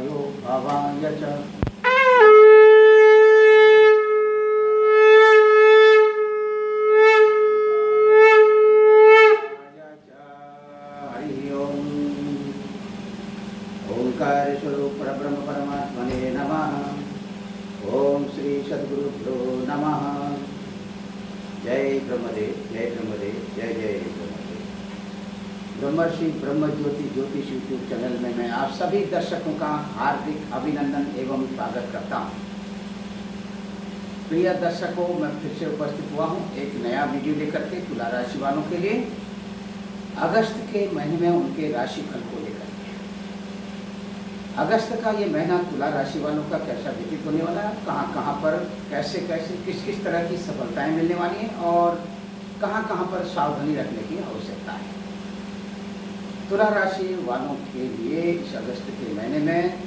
वायो भावाय च हरि ओम। ओंकार स्वरूप परब्रह्म परमात्मने नमः। ओम श्री सद्गुरुभ्यो नमः। जय ब्रह्मदेव, जय ब्रह्मदेव, जय जय ब्रह्मदेव। ब्रह्मर्षि ब्रह्म ज्योति ज्योतिष यूट्यूब चैनल में मैं आप सभी दर्शकों का हार्दिक अभिनंदन एवं स्वागत करता हूँ। प्रिय दर्शकों, मैं फिर से उपस्थित हुआ हूँ एक नया वीडियो लेकर के तुला राशि वालों के लिए, अगस्त के महीने में उनके राशिफल को लेकर के। अगस्त का ये महीना तुला राशि वालों का कैसा व्यतीत होने वाला है, कहाँ कहाँ पर कैसे कैसे किस किस तरह की सफलताएं मिलने वाली हैं और कहाँ कहाँ पर सावधानी रखने की आवश्यकता है। तुला राशि वालों के लिए इस अगस्त के महीने में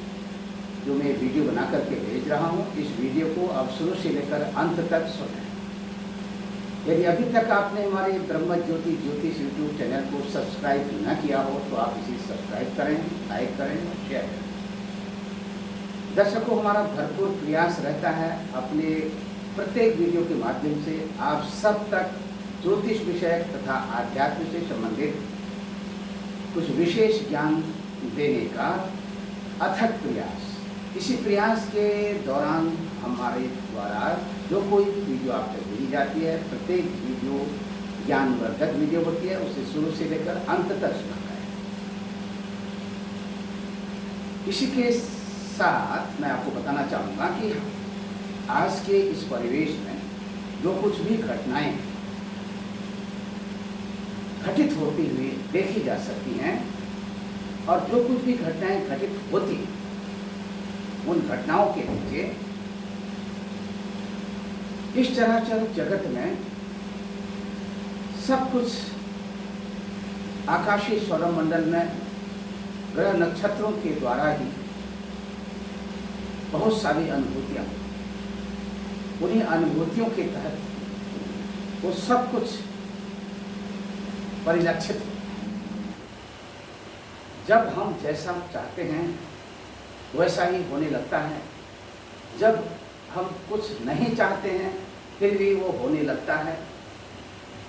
जो मैं वीडियो बना करके भेज रहा हूँ, इस वीडियो को आप शुरू से लेकर अंत तक सुनें। यदि अभी तक आपने हमारे ब्रह्म ज्योति ज्योतिष यूट्यूब चैनल को सब्सक्राइब न किया हो तो आप इसे सब्सक्राइब करें, लाइक करें और शेयर करें। दर्शकों, हमारा भरपूर प्रयास रहता है अपने प्रत्येक वीडियो के माध्यम से आप सब तक ज्योतिष विषय तथा आध्यात्म से संबंधित कुछ विशेष ज्ञान देने का अथक प्रयास। इसी प्रयास के दौरान हमारे द्वारा जो कोई वीडियो आप तक भेजी जाती है, प्रत्येक वीडियो ज्ञानवर्धक वीडियो होती है, उसे शुरू से लेकर अंत तक सुना है। इसी के साथ मैं आपको बताना चाहूँगा कि आज के इस परिवेश में जो कुछ भी घटनाएं घटित होती हुई देखी जा सकती हैं और जो कुछ भी घटनाएं घटित होती हैं, उन घटनाओं के पीछे इस चराचर जगत में सब कुछ आकाशीय सौरमंडल में ग्रह नक्षत्रों के द्वारा ही बहुत सारी अनुभूतियां, उन्हीं अनुभूतियों के तहत वो सब कुछ परिलक्षित। जब हम जैसा चाहते हैं वैसा ही होने लगता है, जब हम कुछ नहीं चाहते हैं फिर भी वो होने लगता है।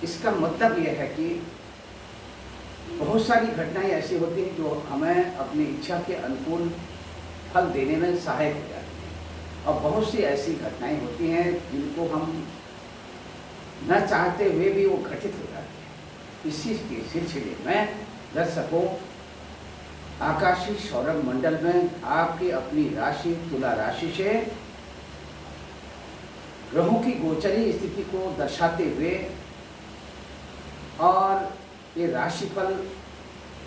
इसका मतलब यह है कि बहुत सारी घटनाएं ऐसी होती हैं जो हमें अपनी इच्छा के अनुकूल फल देने में सहायक हो जाती हैं और बहुत सी ऐसी घटनाएं होती हैं जिनको हम न चाहते हुए भी वो घटित हो जाती हैं। इसी के सिलसिले में दर्शकों, आकाशीय सौरभ मंडल में आपकी अपनी राशि तुला राशि से ग्रहों की गोचरीय स्थिति को दर्शाते हुए और ये राशिफल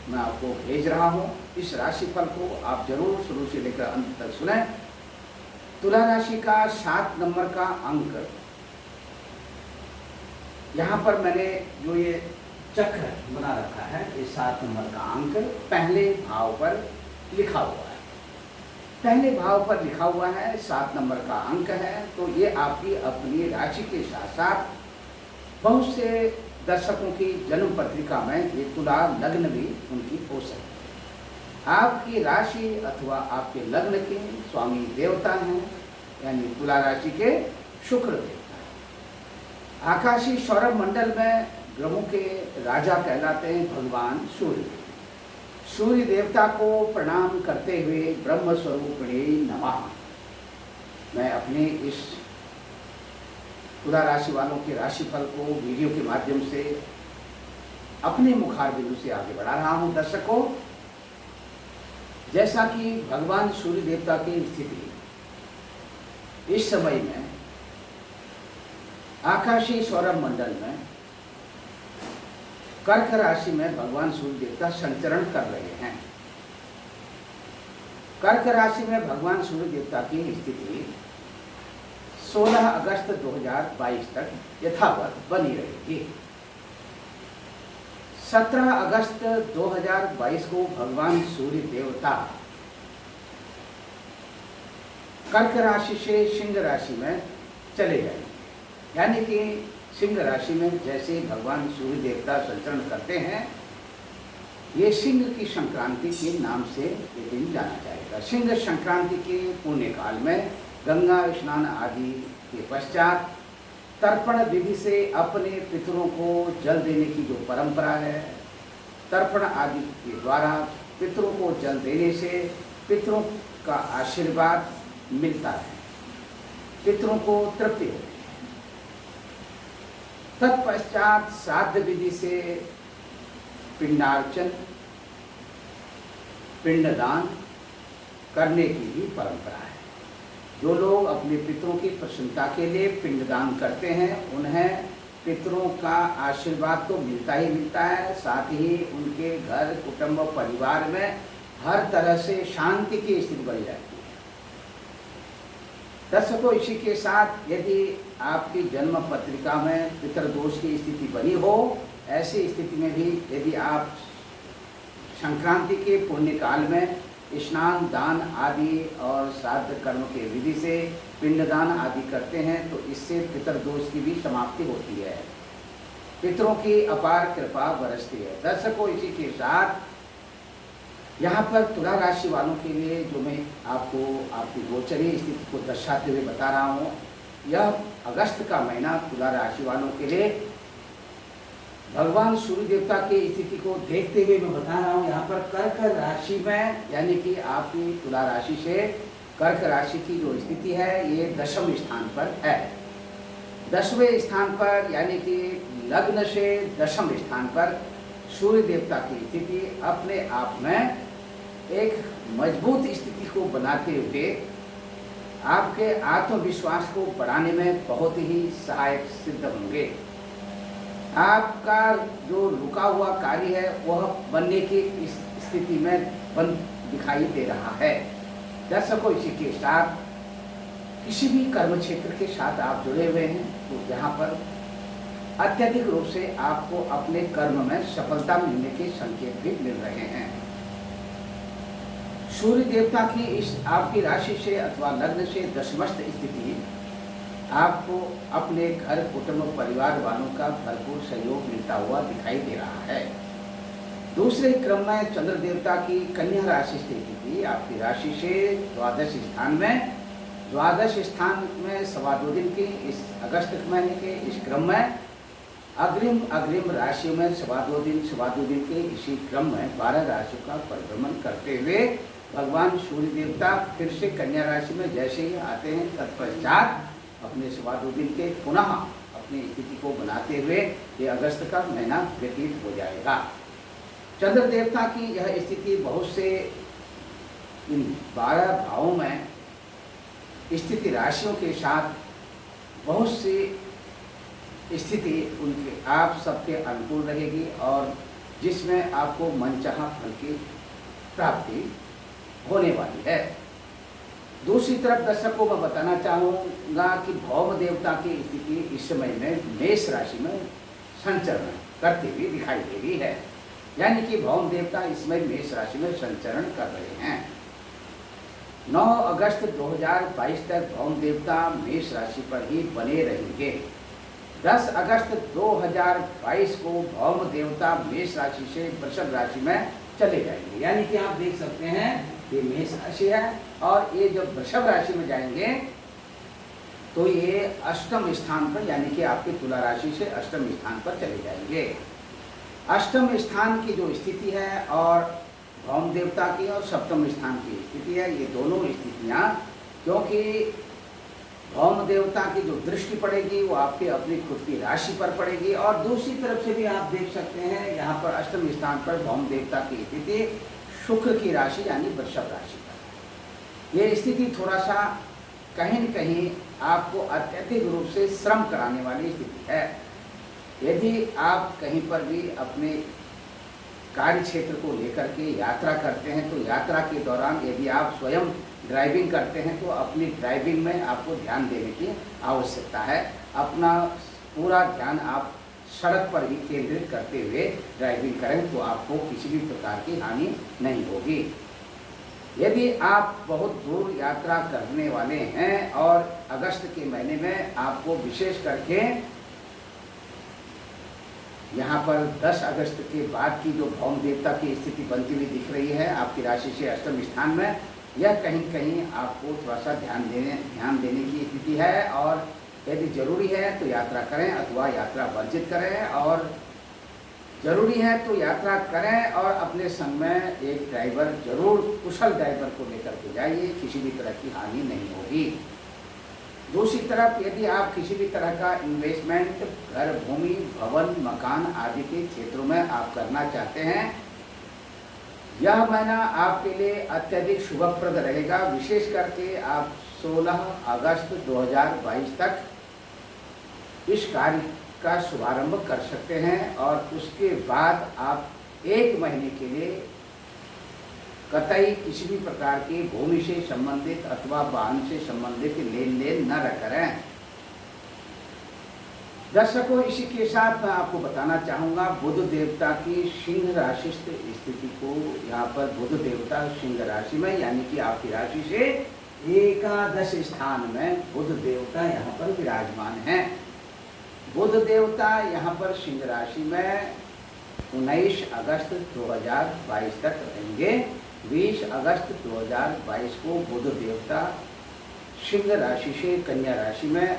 मैं आपको भेज रहा हूँ। इस राशिफल को आप जरूर शुरू से लेकर अंत तक सुनें। तुला राशि का 7 नंबर का अंक, यहाँ पर मैंने जो ये चक्र बना रखा है, ये 7 नंबर का अंक पहले भाव पर लिखा हुआ है। पहले भाव पर लिखा हुआ है, 7 नंबर का अंक है। तो ये आपकी अपनी राशि के साथ साथ बहुत से दर्शकों की जन्म पत्रिका में ये तुला लग्न भी उनकी हो सकती है। आपकी राशि अथवा आपके लग्न के स्वामी देवता हैं, यानी तुला राशि के शुक्र देवता। आकाशीय सौरभ मंडल में ग्रहों के राजा कहलाते हैं भगवान सूर्य। सूर्य देवता को प्रणाम करते हुए ब्रह्म स्वरूपिणे नमः मैं अपने इस तुला राशि वालों के राशिफल को वीडियो के माध्यम से अपने मुखार बिंदु से आगे बढ़ा रहा हूँ। दर्शकों, जैसा कि भगवान सूर्य देवता की स्थिति इस समय में आकाशीय सौरभ मंडल में कर्क राशि में भगवान सूर्य देवता संचरण कर रहे हैं। कर्क राशि में भगवान सूर्य देवता की स्थिति 16 अगस्त 2022 तक यथावत बनी रहेगी। 17 अगस्त 2022 को भगवान सूर्य देवता कर्क राशि से सिंह राशि में चले जाएंगे। यानी कि सिंह राशि में जैसे भगवान सूर्य देवता संचरण करते हैं, ये सिंह की संक्रांति के नाम से ये दिन जाना जाएगा। सिंह संक्रांति के पुण्य काल में गंगा स्नान आदि के पश्चात तर्पण विधि से अपने पितरों को जल देने की जो परंपरा है, तर्पण आदि के द्वारा पितरों को जल देने से पितरों का आशीर्वाद मिलता है, पितरों को तृप्ति होती है। तत्पश्चात श्राद्ध विधि से पिंडार्चन, पिंडदान करने की भी परंपरा है। जो लोग अपने पितरों की प्रसन्नता के लिए पिंडदान करते हैं, उन्हें पितरों का आशीर्वाद तो मिलता ही मिलता है, साथ ही उनके घर, कुटुंब, परिवार में हर तरह से शांति की स्थिति बनी रहती है। दर्शकों, इसी के साथ यदि आपकी जन्म पत्रिका में पितरदोष की स्थिति बनी हो, ऐसी स्थिति में भी यदि आप संक्रांति के पुण्य काल में स्नान, दान आदि और श्राद्ध कर्म के विधि से पिंडदान आदि करते हैं तो इससे पितरदोष की भी समाप्ति होती है, पितरों की अपार कृपा बरसती है। दर्शकों, इसी के साथ यहाँ पर तुला राशि वालों के लिए जो मैं आपको आपकी गोचरीय स्थिति को दर्शाते हुए बता रहा हूँ, यह अगस्त का महीना तुला राशि वालों के लिए भगवान सूर्य देवता की स्थिति को देखते हुए मैं बता रहा हूँ। यहाँ पर कर्क राशि में, यानी कि आपकी तुला राशि से कर्क राशि की जो स्थिति है ये दशम स्थान पर है। 10वें स्थान पर यानी कि लग्न से दशम स्थान पर सूर्य देवता की स्थिति अपने आप में एक मजबूत स्थिति को बनाते हुए आपके आत्मविश्वास को बढ़ाने में बहुत ही सहायक सिद्ध होंगे। आपका जो रुका हुआ कार्य है वह बनने की इस स्थिति में बन दिखाई दे रहा है। दर्शकों, इसी के साथ किसी भी कर्म क्षेत्र के साथ आप जुड़े हुए हैं तो यहाँ पर अत्यधिक रूप से आपको अपने कर्म में सफलता मिलने के संकेत भी मिल रहे हैं। सूर्य देवता की इस आपकी राशि से अथवा लग्न से दशमस्थ स्थिति आपको अपने घर, कुटुंब, परिवार वालों का भरपूर सहयोग मिलता हुआ दिखाई दे रहा है। दूसरे क्रम में चंद्र देवता की कन्या राशि स्थिति आपकी राशि से द्वादश स्थान में, द्वादश स्थान में 2.25 दिन के इस अगस्त महीने के इस क्रम में अग्रिम राशि में 2.25 दिन के इसी क्रम में 12 राशियों का परिभ्रमण करते हुए भगवान सूर्य देवता फिर से कन्या राशि में जैसे ही आते हैं तत्पश्चात अपने 2.25 दिन के पुनः अपनी स्थिति को बनाते हुए ये अगस्त का महीना व्यतीत हो जाएगा। चंद्र देवता की यह स्थिति बहुत से इन 12 भावों में स्थिति राशियों के साथ बहुत सी स्थिति उनके आप सबके अनुकूल रहेगी और जिसमें आपको मनचाहा फल की प्राप्ति होने वाली है। दूसरी तरफ दर्शकों मैं बताना चाहूँगा कि भौम देवता की स्थिति इस समय में मेष राशि में संचरण करती हुई दिखाई दे रही है, यानी कि भौम देवता इसमें मेष राशि में संचरण कर रहे हैं। 9 अगस्त 2022 तक भौम देवता मेष राशि पर ही बने रहेंगे। 10 अगस्त 2022 को भौम देवता मेष राशि से वृषभ राशि में चले जाएंगे, यानी कि आप देख सकते हैं ये मेष राशि है और ये जब वृषभ राशि में जाएंगे तो ये अष्टम स्थान पर, यानी कि आपकी तुला राशि से अष्टम स्थान पर चले जाएंगे। अष्टम स्थान की जो स्थिति है और भौम देवता की और सप्तम स्थान की स्थिति है, ये दोनों स्थितियाँ, क्योंकि भौम देवता की जो दृष्टि पड़ेगी वो आपके अपनी खुद की राशि पर पड़ेगी और दूसरी तरफ से भी आप देख सकते हैं यहाँ पर अष्टम स्थान पर भौम देवता की स्थिति शुक्र की राशि यानी वृषभ राशि पर। ये स्थिति थोड़ा सा कहीं न कहीं आपको अत्यधिक रूप से श्रम कराने वाली स्थिति है। यदि आप कहीं पर भी अपने कार्य क्षेत्र को लेकर के यात्रा करते हैं तो यात्रा के दौरान यदि आप स्वयं ड्राइविंग करते हैं तो अपनी ड्राइविंग में आपको ध्यान देने की आवश्यकता है। अपना पूरा ध्यान आप सड़क पर ही केंद्रित करते हुए ड्राइविंग करें तो आपको किसी भी प्रकार की हानि नहीं होगी। यदि आप बहुत दूर यात्रा करने वाले हैं और अगस्त के महीने में आपको विशेष करके यहाँ पर 10 अगस्त के बाद की जो भौम देवता की स्थिति बनती हुई दिख रही है आपकी राशि से अष्टम स्थान में, यह कहीं कहीं आपको थोड़ा सा ध्यान देने की स्थिति है। और यदि जरूरी है तो यात्रा करें अथवा यात्रा वर्जित करें, और जरूरी है तो यात्रा करें और अपने संग में एक ड्राइवर जरूर, कुशल ड्राइवर को लेकर के जाइए, किसी भी तरह की हानि नहीं होगी। दूसरी तरफ यदि आप किसी भी तरह का इन्वेस्टमेंट घर, भूमि, भवन, मकान आदि के क्षेत्रों में आप करना चाहते हैं, यह महीना आपके लिए अत्यधिक शुभप्रद रहेगा। विशेष करके आप 16 अगस्त 2022 तक इस कार्य का शुभारंभ कर सकते हैं, और उसके बाद आप 1 महीने के लिए कतई किसी भी प्रकार की भूमि से संबंधित अथवा वाहन से संबंधित लेन देन न करें। दर्शकों, इसी के साथ मैं आपको बताना चाहूँगा बुध देवता की सिंह राशि स्थिति को। यहाँ पर बुध देवता सिंह राशि में, यानी कि आपकी राशि से एकादश स्थान में बुध देवता यहाँ पर विराजमान है। बुध देवता यहाँ पर सिंह राशि में 19 अगस्त 2022 तक रहेंगे। 20 अगस्त 2022 को बुध देवता सिंह राशि से कन्या राशि में,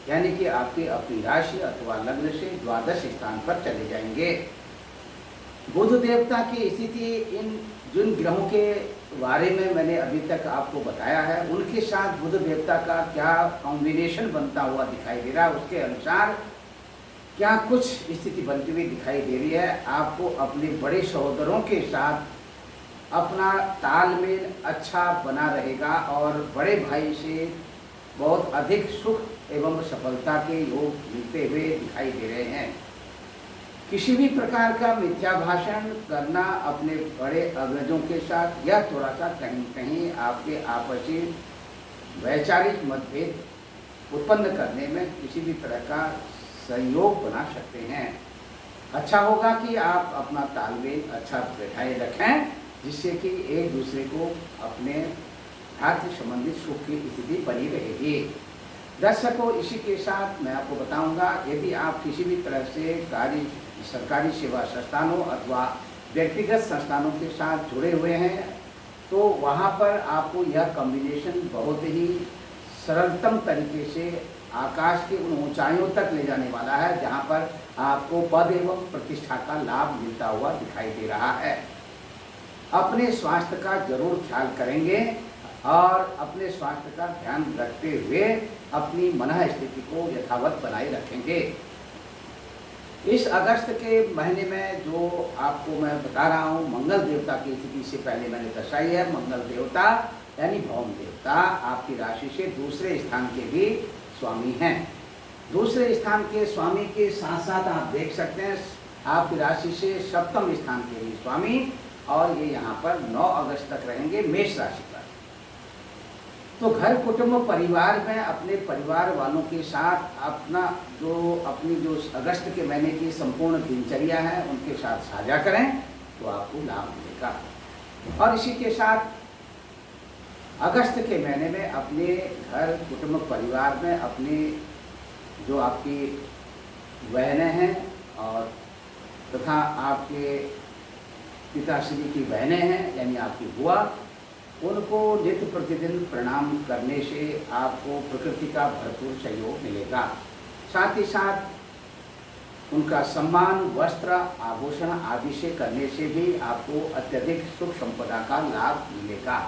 यानी कि आपकी अपनी राशि अथवा लग्न से द्वादश स्थान पर चले जाएंगे। बुध देवता की स्थिति इन जिन ग्रहों के बारे में मैंने अभी तक आपको बताया है, उनके साथ बुध देवता का क्या कॉम्बिनेशन बनता हुआ दिखाई दे रहा है, उसके अनुसार क्या कुछ स्थिति बनती हुई दिखाई दे रही है। आपको अपने बड़े सहोदरों के साथ अपना तालमेल अच्छा बना रहेगा, और बड़े भाई से बहुत अधिक सुख एवं सफलता के योग मिलते हुए दिखाई दे रहे हैं। किसी भी प्रकार का मिथ्या भाषण करना अपने बड़े अग्रजों के साथ, यह थोड़ा सा कहीं कहीं आपके आपसी वैचारिक मतभेद उत्पन्न करने में किसी भी तरह का सहयोग बना सकते हैं। अच्छा होगा कि आप अपना तालमेल अच्छा बैठाए रखें, जिससे कि एक दूसरे को अपने हाथ संबंधित सुख की स्थिति बनी रहेगी। दर्शकों, इसी के साथ मैं आपको बताऊंगा, यदि आप किसी भी तरह से सरकारी सेवा संस्थानों अथवा व्यक्तिगत संस्थानों के साथ जुड़े हुए हैं, तो वहाँ पर आपको यह कॉम्बिनेशन बहुत ही सरलतम तरीके से आकाश की उन ऊंचाइयों तक ले जाने वाला है, जहाँ पर आपको पद एवं प्रतिष्ठा का लाभ मिलता हुआ दिखाई दे रहा है। अपने स्वास्थ्य का जरूर ख्याल करेंगे, और अपने स्वास्थ्य का ध्यान रखते हुए अपनी मनः स्थिति को यथावत बनाए रखेंगे। इस अगस्त के महीने में जो आपको मैं बता रहा हूँ, मंगल देवता की स्थिति से पहले मैंने दर्शाई है। मंगल देवता यानी भौम देवता आपकी राशि से दूसरे स्थान के भी स्वामी हैं। दूसरे स्थान के स्वामी के साथ साथ आप देख सकते हैं आपकी राशि से सप्तम स्थान के भी स्वामी, और ये यहाँ पर 9 अगस्त तक रहेंगे मेष राशि पर। तो घर, कुटुंब, परिवार में अपने परिवार वालों के साथ अपनी जो अगस्त के महीने की संपूर्ण दिनचर्या है उनके साथ साझा करें, तो आपको लाभ मिलेगा। और इसी के साथ अगस्त के महीने में अपने घर, कुटुंब, परिवार में अपनी जो आपकी बहनें हैं और तथा आपके पिताश्री की बहनें हैं, यानी आपकी बुआ, उनको नित्य प्रतिदिन प्रणाम करने से आपको प्रकृति का भरपूर सहयोग मिलेगा। साथ ही साथ उनका सम्मान, वस्त्र, आभूषण आदि से करने से भी आपको अत्यधिक सुख संपदा का लाभ मिलेगा।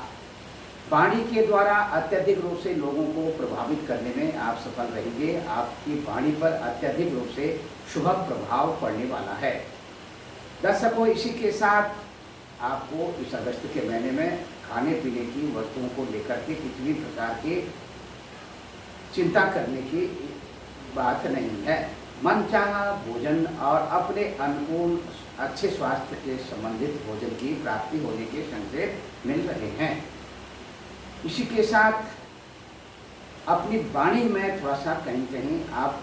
वाणी के द्वारा अत्यधिक रूप से लोगों को प्रभावित करने में आप सफल रहेंगे। आपकी वाणी पर अत्यधिक रूप से शुभ प्रभाव पड़ने वाला है। दर्शकों, इसी के साथ आपको इस अगस्त के महीने में खाने पीने की वस्तुओं को लेकर के किसी भी प्रकार की चिंता करने की बात नहीं है। मनचाहा भोजन और अपने अनुकूल अच्छे स्वास्थ्य के संबंधित भोजन की प्राप्ति होने के संकेत मिल रहे हैं। इसी के साथ अपनी वाणी में थोड़ा सा कहीं कहीं आप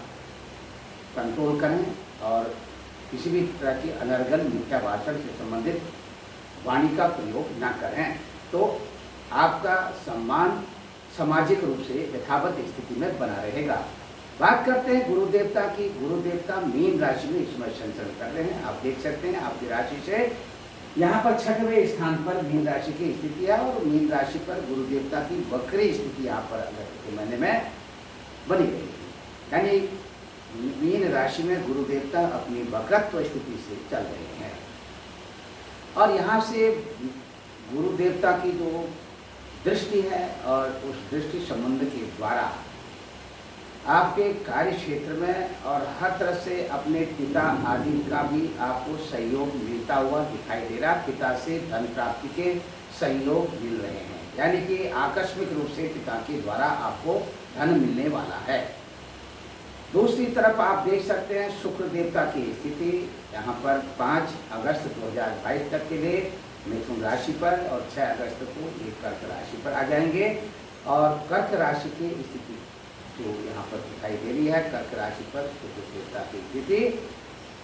कंट्रोल करें, और किसी भी तरह की अनर्गल मिथ्या भाषण से संबंधित वाणी का प्रयोग न करें, तो आपका सम्मान सामाजिक रूप से यथावत स्थिति में बना रहेगा। बात करते हैं गुरु देवता की। गुरु देवता मीन राशि में इस समय संचरण कर रहे हैं। आप देख सकते हैं आपकी राशि से यहाँ पर 6वें स्थान पर मीन राशि की स्थिति है और मीन राशि पर गुरु देवता की वक्री स्थिति यहाँ पर अगस्त के महीने में बनी रही है। यानी मीन राशि में गुरु देवता अपनी वक्रत्व स्थिति से चल रहे हैं और यहाँ से गुरु देवता की जो दृष्टि है और उस दृष्टि संबंध के द्वारा आपके कार्य क्षेत्र में और हर तरह से अपने पिता आदि का भी आपको सहयोग मिलता हुआ दिखाई दे रहा। पिता से धन प्राप्ति के सहयोग मिल रहे हैं, यानी कि आकस्मिक रूप से पिता के द्वारा आपको धन मिलने वाला है। दूसरी तरफ आप देख सकते हैं शुक्र देवता की स्थिति यहाँ पर 5 अगस्त 2022 तक के लिए मिथुन राशि पर और 6 अगस्त को ये कर्क राशि पर आ जाएंगे और कर्क राशि की स्थिति जो यहाँ पर दिखाई दे रही है, कर्क राशि पर शुक्र देवता की स्थिति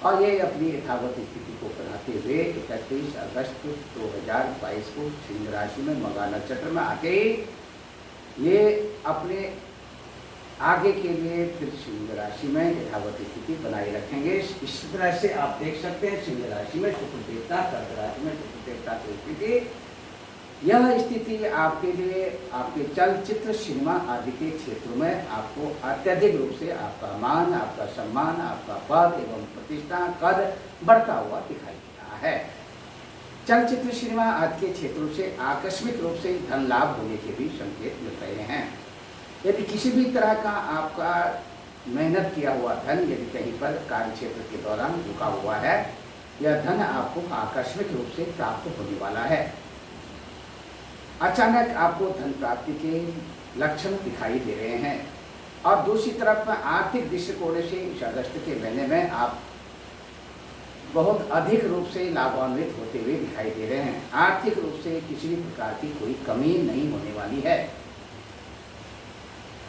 और ये अपनी यथावत स्थिति को बनाते हुए 31 अगस्त 2022 को सिंह राशि में मघा नक्षत्र में आते ही ये अपने आगे के लिए फिर सिंह राशि में यथावत स्थिति बनाए रखेंगे। इस तरह से आप देख सकते हैं सिंह राशि में शुक्र देवता, कर्क राशि में शुक्र देवता की स्थिति। यह स्थिति आपके लिए आपके चलचित्र सिनेमा आदि के क्षेत्रों में आपको अत्यधिक रूप से आपका मान, आपका सम्मान, आपका पद एवं प्रतिष्ठा कद बढ़ता हुआ दिखाई दे रहा है। चलचित्र सिनेमा आदि के क्षेत्रों से आकस्मिक रूप से धन लाभ होने के भी संकेत मिल रहे हैं। यदि किसी भी तरह का आपका मेहनत किया हुआ धन यदि कहीं पर कार्य क्षेत्र के दौरान रुका हुआ है, यह धन आपको आकस्मिक रूप से प्राप्त होने वाला है। अचानक आपको धन प्राप्ति के लक्षण दिखाई दे रहे हैं और दूसरी तरफ आर्थिक दृष्टिकोण से इस अगस्त के महीने में आप बहुत अधिक रूप से लाभान्वित होते हुए दिखाई दे रहे हैं। आर्थिक रूप से किसी भी प्रकार की कोई कमी नहीं होने वाली है।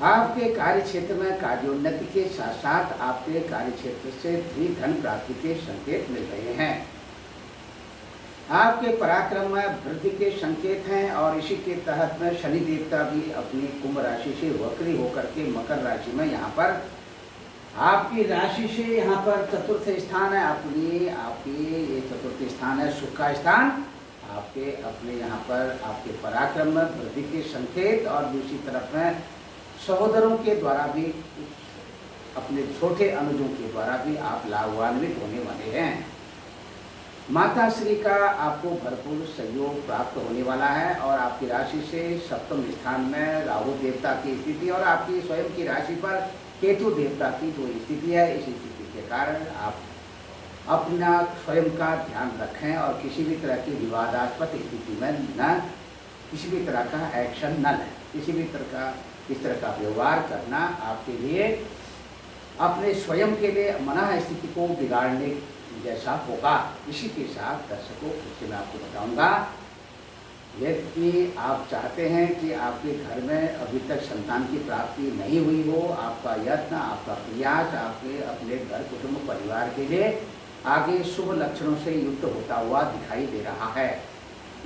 आपके कार्य क्षेत्र में कार्योन्नति के साथ साथ आपके कार्य क्षेत्र से भी धन प्राप्ति के संकेत मिल रहे हैं। आपके पराक्रम में वृद्धि के संकेत हैं और इसी के तहत में शनि देवता भी अपनी कुंभ राशि से वक्री होकर के मकर राशि में यहाँ पर आपकी राशि से यहाँ पर चतुर्थ स्थान है। आपकी ये चतुर्थ स्थान है सुख का स्थान। आपके अपने यहाँ पर आपके पराक्रम में वृद्धि के संकेत और दूसरी तरफ में सहोदरों के द्वारा भी अपने छोटे अनुजों के द्वारा भी आप लाभान्वित होने वाले हैं। माता श्री का आपको भरपूर सहयोग प्राप्त होने वाला है और आपकी राशि से सप्तम स्थान में राहु देवता की स्थिति और आपकी स्वयं की राशि पर केतु देवता की जो स्थिति है, इस स्थिति के कारण आप अपना स्वयं का ध्यान रखें और किसी भी तरह की विवादास्पद स्थिति में न किसी भी तरह का एक्शन न लें। किसी भी इस तरह का व्यवहार करना आपके लिए अपने स्वयं के लिए मना स्थिति को बिगाड़ने जैसा होगा। इसी के साथ दर्शकों इससे मैं आपको बताऊंगा, यदि आप चाहते हैं कि आपके घर में अभी तक संतान की प्राप्ति नहीं हुई हो, आपका यत्न, आपका प्रयास आपके अपने घर कुटुंब परिवार के लिए आगे शुभ लक्षणों से युक्त होता हुआ दिखाई दे रहा है।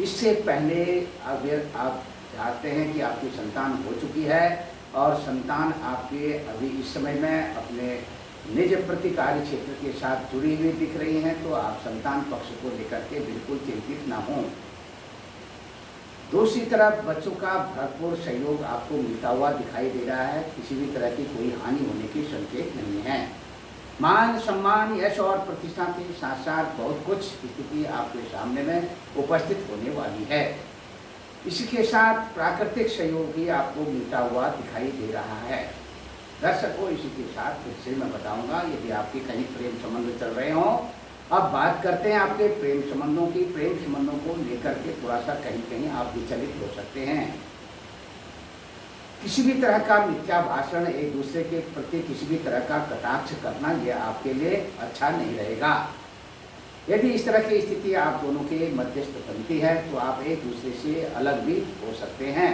इससे पहले अगर आप चाहते हैं कि आपकी संतान हो चुकी है और संतान आपके अभी इस समय में अपने निज प्रति कार्य क्षेत्र के साथ जुड़ी हुई दिख रही हैं, तो आप संतान पक्ष को लेकर के बिल्कुल चिंतित ना हों। दूसरी तरफ बच्चों का भरपूर सहयोग आपको मिलता हुआ दिखाई दे रहा है। किसी भी तरह की कोई हानि होने की संकेत नहीं है। मान सम्मान यश और प्रतिष्ठा के साथ साथ बहुत कुछ स्थिति आपके सामने में उपस्थित होने वाली है। इसी के साथ प्राकृतिक सहयोग भी आपको मिलता हुआ दिखाई दे रहा है। दर्शकों इसी के साथ फिर से मैं बताऊंगा, यदि आपके कहीं प्रेम संबंध चल रहे हों, अब बात करते हैं आपके प्रेम संबंधों की। प्रेम संबंधों को लेकर के थोड़ा सा कहीं कहीं आप विचलित हो सकते हैं। किसी भी तरह का मिथ्या भाषण, एक दूसरे के प्रति किसी भी तरह का कटाक्ष करना, यह आपके लिए अच्छा नहीं रहेगा। यदि इस तरह की स्थिति आप दोनों के मध्यस्थ बनती है तो आप एक दूसरे से अलग भी हो सकते हैं।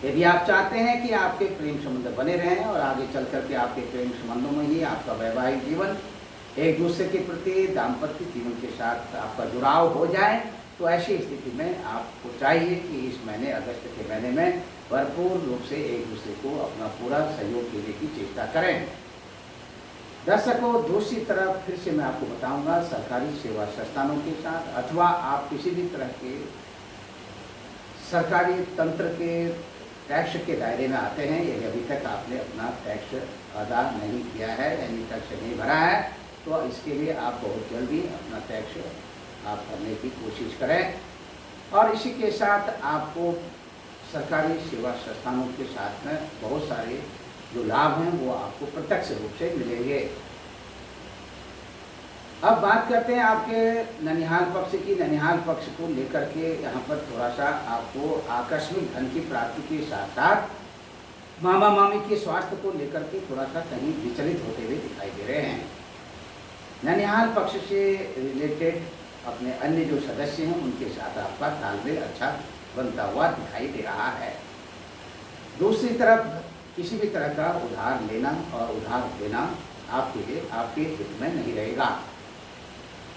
यदि आप चाहते हैं कि आपके प्रेम संबंध बने रहें और आगे चल करके आपके प्रेम संबंधों में ही आपका वैवाहिक जीवन, एक दूसरे के प्रति दाम्पत्य जीवन के साथ आपका जुड़ाव हो जाए, तो ऐसी स्थिति में आपको चाहिए कि इस महीने अगस्त के महीने में भरपूर रूप से एक दूसरे को अपना पूरा सहयोग देने की चेष्टा करें। दर्शकों, दूसरी तरफ फिर से मैं आपको बताऊंगा, सरकारी सेवा संस्थानों के साथ अथवा आप किसी भी तरह के सरकारी तंत्र के टैक्स के दायरे में आते हैं, यदि अभी तक आपने अपना टैक्स अदा नहीं किया है यानी टैक्स नहीं भरा है, तो इसके लिए आप बहुत जल्दी अपना टैक्स आप भरने की कोशिश करें। और इसी के साथ आपको सरकारी सेवा संस्थानों के साथ में बहुत सारे जो लाभ हैं वो आपको प्रत्यक्ष रूप से मिलेंगे। अब बात करते हैं आपके ननिहाल पक्ष की। ननिहाल पक्ष को लेकर के यहाँ पर थोड़ा सा आपको आकस्मिक धन की प्राप्ति के साथ साथ मामा मामी के स्वास्थ्य को लेकर के थोड़ा सा कहीं विचलित होते हुए दिखाई दे रहे हैं। ननिहाल पक्ष से रिलेटेड अपने अन्य जो सदस्य हैं उनके साथ आपका तालमेल अच्छा बनता हुआ दिखाई दे रहा है। दूसरी तरफ किसी भी तरह का उधार लेना और उधार देना आपके लिए आपके हित में नहीं रहेगा।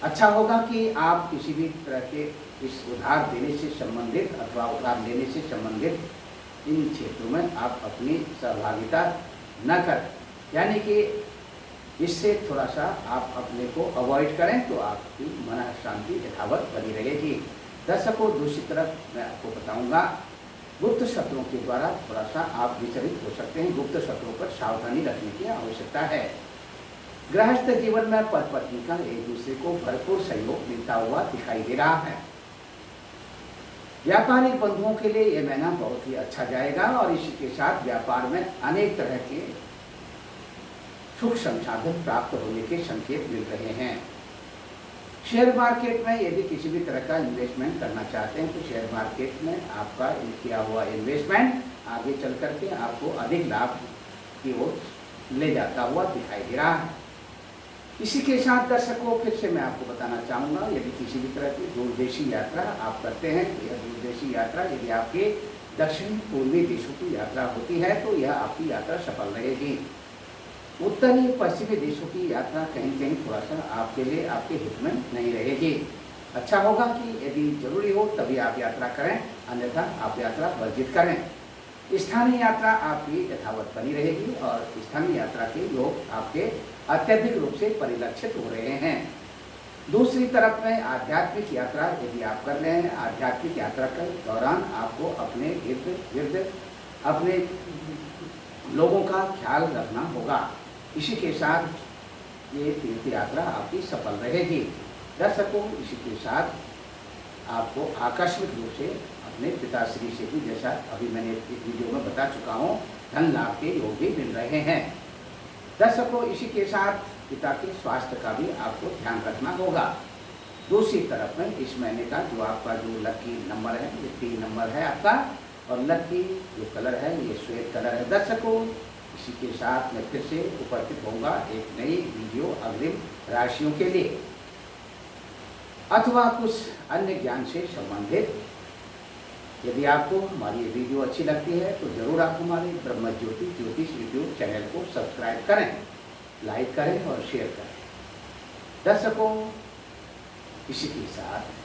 अच्छा होगा कि आप किसी भी तरह के इस उधार देने से संबंधित अथवा उधार लेने से संबंधित इन क्षेत्रों में आप अपनी सहभागिता न करें, यानी कि इससे थोड़ा सा आप अपने को अवॉइड करें तो आपकी मन शांति यथावत बनी रहेगी। दर्शकों, दूसरी तरफ मैं आपको बताऊंगा, गुप्त शत्रुओं के द्वारा थोड़ा सा आप विचलित हो सकते हैं। गुप्त शत्रुओं पर सावधानी रखने की आवश्यकता है। गृहस्थ जीवन में पति पत्नी का एक दूसरे को भरपूर सहयोग मिलता हुआ दिखाई दे रहा है। व्यापारिक बंधुओं के लिए यह महीना बहुत ही अच्छा जाएगा और इसी के साथ व्यापार में अनेक तरह के सुख संसाधन प्राप्त होने के संकेत मिल रहे हैं। शेयर मार्केट में यदि किसी भी तरह का इन्वेस्टमेंट करना चाहते हैं तो शेयर मार्केट में आपका किया हुआ इन्वेस्टमेंट आगे चल करके आपको अधिक लाभ की ओर ले जाता हुआ दिखाई दे रहा है। इसी के साथ दर्शकों, फिर से मैं आपको बताना चाहूँगा, यदि किसी भी तरह की दूरदेशी यात्रा आप करते हैं, यह दूरदेशी यात्रा यदि आपके दक्षिण पूर्वी देशों की यात्रा होती है तो यह आपकी यात्रा सफल रहेगी। उत्तरी पश्चिमी देशों की यात्रा कहीं कहीं थोड़ा सा आपके लिए आपके हित में नहीं रहेगी। अच्छा होगा कि यदि जरूरी हो तभी आप यात्रा करें, अन्यथा आप यात्रा वर्जित करें। स्थानीय यात्रा आपकी यथावत बनी रहेगी और स्थानीय यात्रा के योग आपके अत्यधिक रूप से परिलक्षित हो रहे हैं। दूसरी तरफ में आध्यात्मिक यात्रा यदि आप कर रहे हैं, आध्यात्मिक यात्रा के दौरान आपको अपने इर्द गिर्द अपने लोगों का ख्याल रखना होगा। इसी के साथ ये तीर्थ यात्रा आपकी सफल रहेगी। दर्शकों, इसी के साथ आपको आकस्मिक रूप से अपने पिताश्री से भी, जैसा अभी मैंने एक वीडियो में बता चुका हूँ, धन लाभ के योग भी मिल रहे हैं। दर्शकों, इसी के साथ पिता के स्वास्थ्य का भी आपको ध्यान रखना होगा। दूसरी तरफ में इस महीने का जो आपका जो लकी नंबर है, ये 3 नंबर है आपका, और लकी जो कलर है ये श्वेत कलर है। दर्शकों, इसी के साथ मैं फिर से उपस्थित होऊंगा एक नई वीडियो अग्रिम राशियों के लिए अथवा कुछ अन्य ज्ञान से संबंधित। यदि आपको हमारी ये वीडियो अच्छी लगती है तो जरूर आप हमारे ब्रह्म ज्योति ज्योतिष यूट्यूब चैनल को सब्सक्राइब करें, लाइक करें और शेयर करें। दर्शकों, इसी के साथ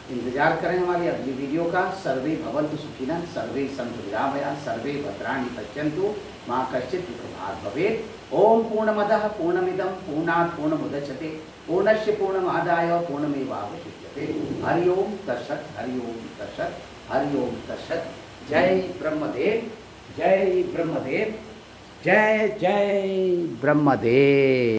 इंतजार करें हमारी अगली वीडियो का। सर्वे भवन्तु सुखिनः, सर्वे सन्तु निरामया, सर्वे भद्राणि पश्यन्तु, मा कश्चित् दुःखभाग् भवेत्। ओम पूर्णमदः पूर्णमिदं पूर्णात् पूर्णमुदच्यते, पूर्णस्य पूर्णमादाय पूर्णमेवावशिष्यते। हरि ओम तत्सत्, हरि ओम तत्सत्, हरि ओम तत्सत्। जय ब्रह्मदेव, जय ब्रह्मदेव, जय जय ब्रह्मदेव।